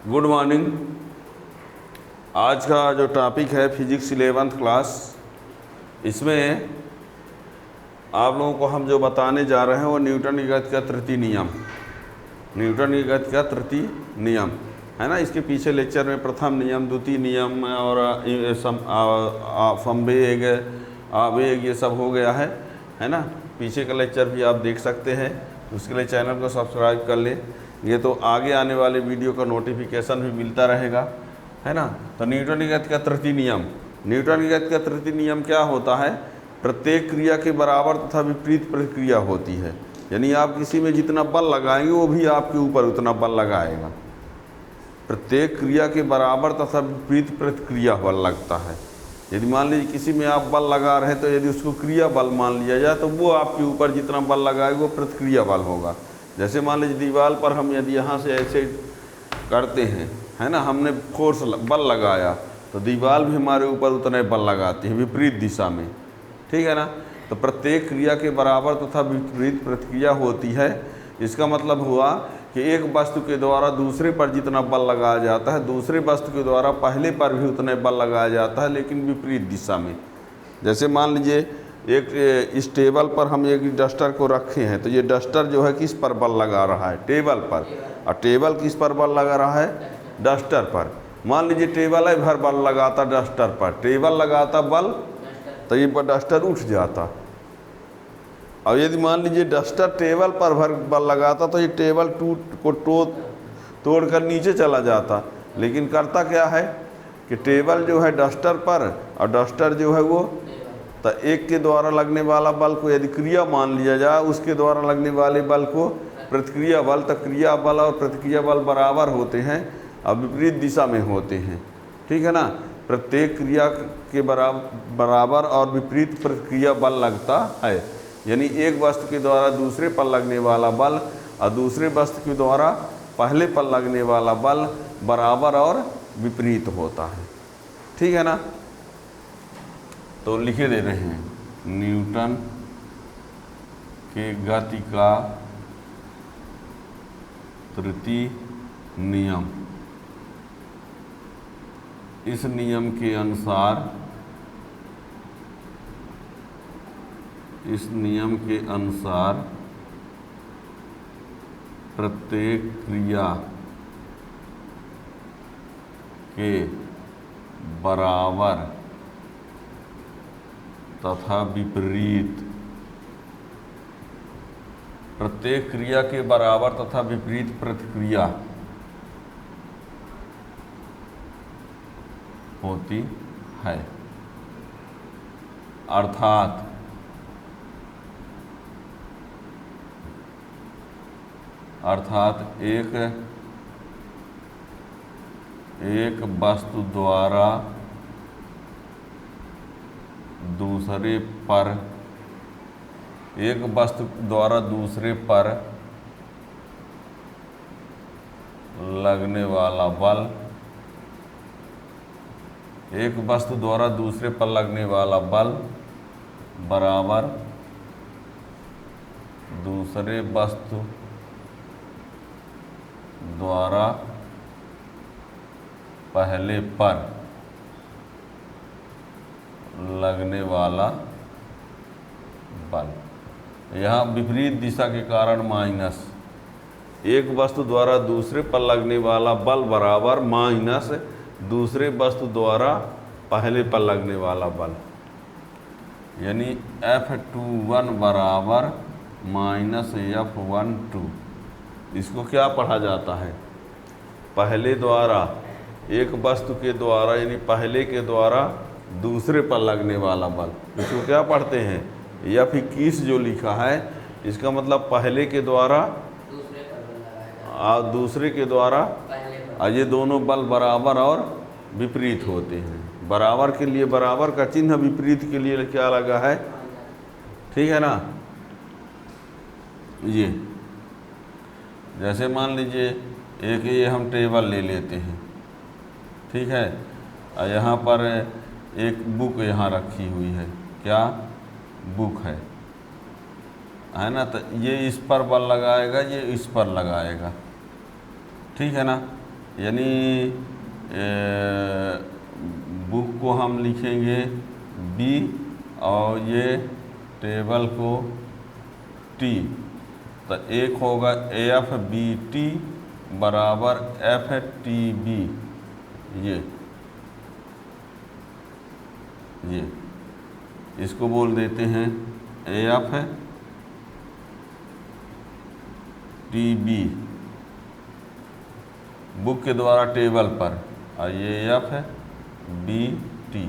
Good morning. आज का जो टॉपिक है फिजिक्स 11th क्लास, इसमें आप लोगों को हम जो बताने जा रहे हैं वो न्यूटन की गति का तृतीय नियम, न्यूटन की गति का तृतीय नियम है ना। इसके पीछे लेक्चर में प्रथम नियम, द्वितीय नियम और संवेग, आवेग, ये सब हो गया है ना। पीछे का लेक्चर भी आप देख सकते हैं, उसके लिए चैनल को सब्सक्राइब कर ले। ये तो आगे आने वाले वीडियो का नोटिफिकेशन भी मिलता रहेगा, है ना। तो न्यूटन की गति का तृतीय नियम, न्यूटन की गति का तृतीय नियम क्या होता है? प्रत्येक क्रिया के बराबर तथा विपरीत प्रतिक्रिया होती है। यानी आप किसी में जितना बल लगाएंगे वो भी आपके ऊपर उतना बल लगाएगा। प्रत्येक क्रिया के बराबर तथा विपरीत प्रतिक्रिया बल लगता है। यदि मान लीजिए किसी में आप बल लगा रहे हैं तो यदि उसको क्रिया बल मान लिया जाए तो वो आपके ऊपर जितना बल लगाएगा वो प्रतिक्रिया बल होगा। जैसे मान लीजिए दीवार पर हम यदि यहाँ से ऐसे करते हैं, है ना, हमने फोर्स बल लगाया तो दीवार भी हमारे ऊपर उतना बल लगाती है विपरीत दिशा में, ठीक है ना। तो प्रत्येक क्रिया के बराबर तथा विपरीत प्रतिक्रिया होती है। इसका मतलब हुआ कि एक वस्तु के द्वारा दूसरे पर जितना बल लगाया जाता है, दूसरे वस्तु के द्वारा पहले पर भी उतना बल लगाया जाता है, लेकिन विपरीत दिशा में। जैसे मान लीजिए एक इस टेबल पर हम एक डस्टर को रखे हैं, तो ये डस्टर जो है किस पर बल लगा रहा है? टेबल पर। और टेबल किस पर बल लगा रहा है? डस्टर पर। मान लीजिए टेबल है भर बल लगाता डस्टर पर, टेबल लगाता बल तो ये डस्टर उठ जाता। और यदि मान लीजिए डस्टर टेबल पर भर बल लगाता तो ये टेबल तोड़ कर नीचे चला जाता। लेकिन करता क्या है कि टेबल जो है डस्टर पर और डस्टर जो है वो, तो एक के द्वारा लगने वाला बल को यदि क्रिया मान लिया जाए, उसके द्वारा लगने वाले बल को प्रतिक्रिया बल, तो क्रिया बल और प्रतिक्रिया बल बराबर होते हैं और विपरीत दिशा में होते हैं, ठीक है ना। प्रत्येक क्रिया के बराबर और विपरीत प्रतिक्रिया बल लगता है। यानी एक वस्तु के द्वारा दूसरे पर लगने वाला बल और दूसरे वस्तु के द्वारा पहले पर लगने वाला बल बराबर और विपरीत होता है, ठीक है ना। तो लिखे दे रहे हैं न्यूटन के गति का तृतीय नियम। इस नियम के अनुसार, इस नियम के अनुसार प्रत्येक क्रिया के बराबर तथा विपरीत, प्रत्येक क्रिया के बराबर तथा विपरीत प्रतिक्रिया होती है। अर्थात एक वस्तु द्वारा दूसरे पर, एक वस्तु द्वारा दूसरे पर लगने वाला बल, एक वस्तु द्वारा दूसरे पर लगने वाला बल बराबर दूसरे वस्तु द्वारा पहले पर लगने वाला बल। यहाँ विपरीत दिशा के कारण माइनस, एक वस्तु द्वारा दूसरे पर लगने वाला बल बराबर माइनस दूसरे वस्तु द्वारा पहले पर लगने वाला बल। यानी F21 बराबर माइनस F12। इसको क्या पढ़ा जाता है? पहले द्वारा, एक वस्तु के द्वारा यानी पहले के द्वारा दूसरे पर लगने वाला बल, इसको क्या पढ़ते हैं? F21 जो लिखा है इसका मतलब पहले के द्वारा और दूसरे के द्वारा, और ये दोनों बल बराबर और विपरीत होते हैं। बराबर के लिए बराबर का चिन्ह, विपरीत के लिए क्या लगा है, ठीक है ना। ये जैसे मान लीजिए एक ये हम टेबल ले लेते हैं, ठीक है, और यहाँ पर एक बुक यहाँ रखी हुई है, क्या बुक है ना। तो ये इस पर बल लगाएगा, ये इस पर लगाएगा, ठीक है ना। यानी बुक को हम लिखेंगे बी और ये टेबल को टी। तो एक होगा एफ बी टी बराबर एफ टी बी। ये इसको बोल देते हैं एफ टी बी बुक के द्वारा टेबल पर, और ये एफ बी टी।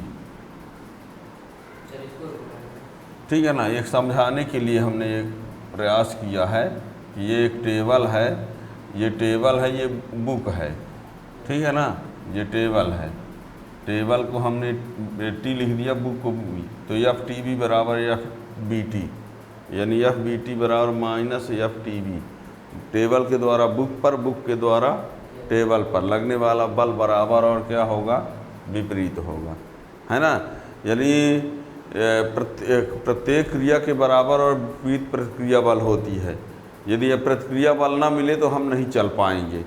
ठीक है ना। एक समझाने के लिए हमने एक प्रयास किया है कि ये एक टेबल है, ये टेबल है, ये बुक है। ठीक है ना। ये टेबल है, टेबल को हमने टी लिख दिया, बुक को बी। तो एफ टी बी बराबर एफ बी टी, यानी एफ बी टी बराबर minus f t b. Table के द्वारा बुक पर, बुक के द्वारा टेबल पर लगने वाला बल बराबर और क्या होगा, विपरीत होगा, है ना। यानी प्रत्येक क्रिया के बराबर और विपरीत प्रतिक्रिया बल होती है। यदि यह प्रतिक्रिया बल ना मिले तो हम नहीं चल पाएंगे।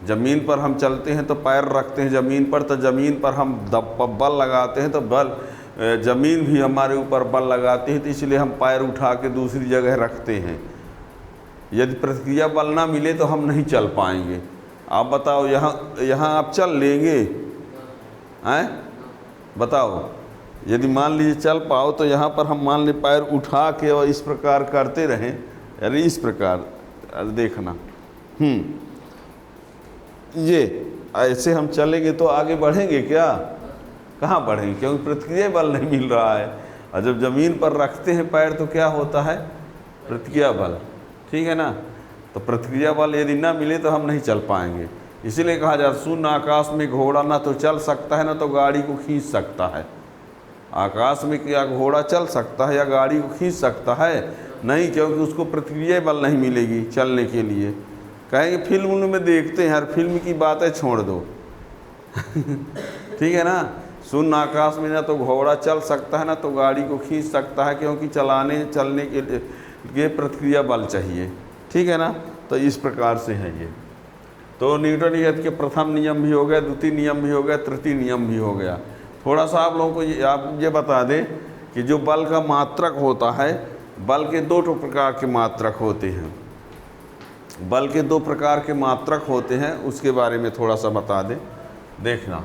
ज़मीन पर हम चलते हैं तो पैर रखते हैं ज़मीन पर, तो ज़मीन पर हम बल लगाते हैं तो बल ज़मीन भी हमारे ऊपर बल लगाती है, तो इसलिए हम पैर उठा के दूसरी जगह रखते हैं। यदि प्रतिक्रिया बल ना मिले तो हम नहीं चल पाएंगे। आप बताओ, यहाँ आप चल लेंगे? हैं, बताओ। यदि मान लीजिए चल पाओ तो यहाँ पर हम मान ली पैर उठा के और इस प्रकार करते रहें, अरे इस प्रकार देखना, ये ऐसे हम चलेंगे तो आगे बढ़ेंगे क्या? कहाँ बढ़ेंगे, क्योंकि प्रतिक्रिया बल नहीं मिल रहा है। और जब ज़मीन पर रखते हैं पैर तो क्या होता है, प्रतिक्रिया बल। ठीक है ना। तो प्रतिक्रिया बल यदि ना मिले तो हम नहीं चल पाएंगे। इसीलिए कहा जाता है शून्य आकाश में घोड़ा ना तो चल सकता है ना तो गाड़ी को खींच सकता है। आकाश में क्या घोड़ा चल सकता है या गाड़ी को खींच सकता है? नहीं, क्योंकि उसको प्रतिक्रिया बल नहीं मिलेगी चलने के लिए। कहेंगे फिल्म में देखते हैं, हर फिल्म की बातें छोड़ दो। ठीक है ना। शून्य आकाश में ना तो घोड़ा चल सकता है ना तो गाड़ी को खींच सकता है, क्योंकि चलने के लिए प्रतिक्रिया बल चाहिए। ठीक है ना। तो इस प्रकार से है ये। तो न्यूटन के प्रथम नियम भी हो गया, द्वितीय नियम भी हो गया, तृतीय नियम भी हो गया। थोड़ा सा आप लोगों को आप ये बता दें कि जो बल का मात्रक होता है, बल के दो प्रकार के मात्रक होते हैं। बल के दो प्रकार के मात्रक होते हैं, उसके बारे में थोड़ा सा बता दें, देखना।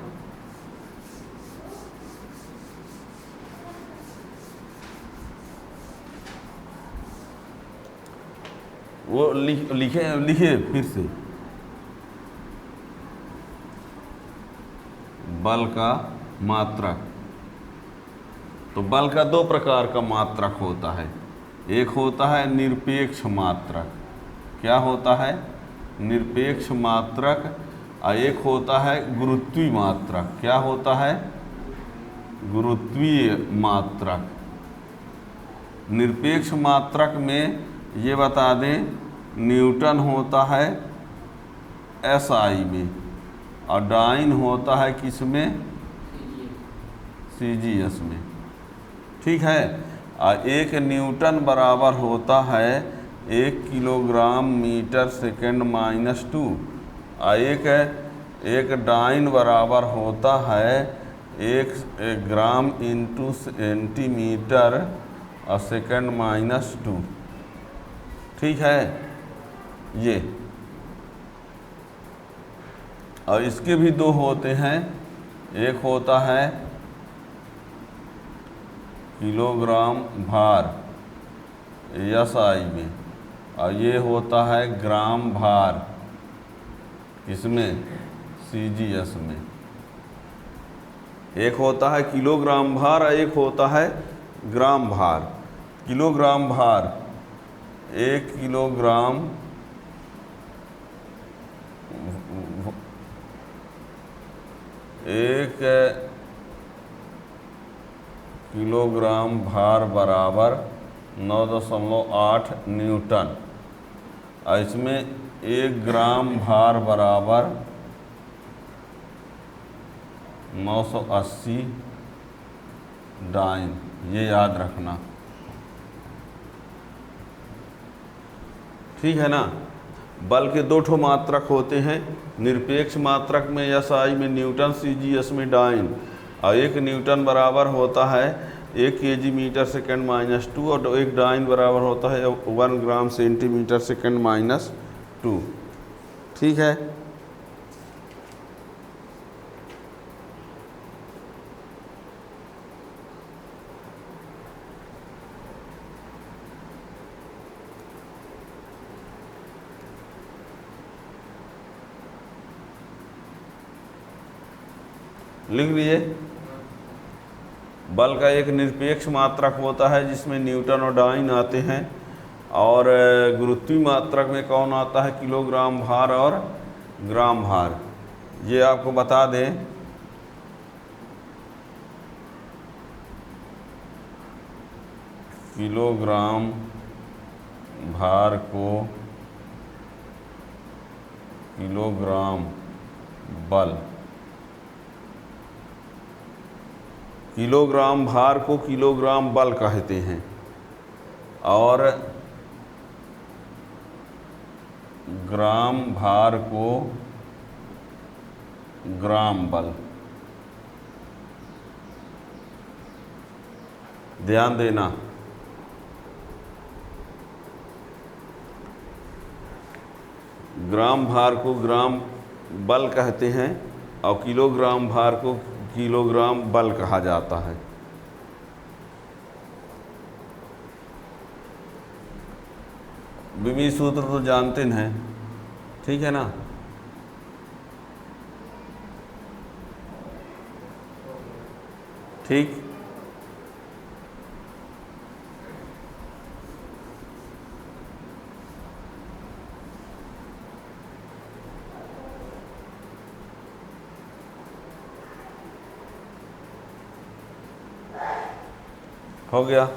वो लिखे फिर से। बल का मात्रक, तो बल का दो प्रकार का मात्रक होता है। एक होता है निरपेक्ष मात्रक। क्या होता है? निरपेक्ष मात्रक। और एक होता है गुरुत्वीय मात्रक। क्या होता है? गुरुत्वीय मात्रक। निरपेक्ष मात्रक में ये बता दें, न्यूटन होता है एसआई में, और डाइन होता है किस में? सीजीएस में। ठीक है। और एक न्यूटन बराबर होता है 1 किलोग्राम मीटर सेकेंड माइनस 2, और एक डाइन बराबर होता है 1 ग्राम इंटू सेंटीमीटर और सेकेंड माइनस 2। ठीक है ये। और इसके भी दो होते हैं। एक होता है किलोग्राम भार एसआई में, और ये होता है ग्राम भार किसमें? सीजीएस में। एक होता है किलोग्राम भार और एक होता है ग्राम भार। किलोग्राम भार, 1 किलोग्राम एक किलोग्राम भार बराबर 9.8 न्यूटन, और इसमें 1 ग्राम भार बराबर 980 डाइन। ये याद रखना। ठीक है ना। बल के दो ठो मात्रक होते हैं, निरपेक्ष मात्रक में SI में न्यूटन, CGS में डाइन। और 1 न्यूटन बराबर होता है 1 kg मीटर सेकेंड -2 और 1 डाइन बराबर होता है 1 ग्राम सेंटीमीटर सेकेंड -2। ठीक है। लिख लीजिए। बल का एक निरपेक्ष मात्रक होता है जिसमें न्यूटन और डाइन आते हैं, और गुरुत्वीय मात्रक में कौन आता है, किलोग्राम भार और ग्राम भार। ये आपको बता दें किलोग्राम भार को किलोग्राम बल, किलोग्राम भार को किलोग्राम बल कहते हैं, और ग्राम भार को ग्राम बल। ध्यान देना, ग्राम भार को ग्राम बल कहते हैं और किलोग्राम भार को किलोग्राम बल कहा जाता है। विमी सूत्र तो जानते हैं, ठीक है ना। ठीक, हो गया।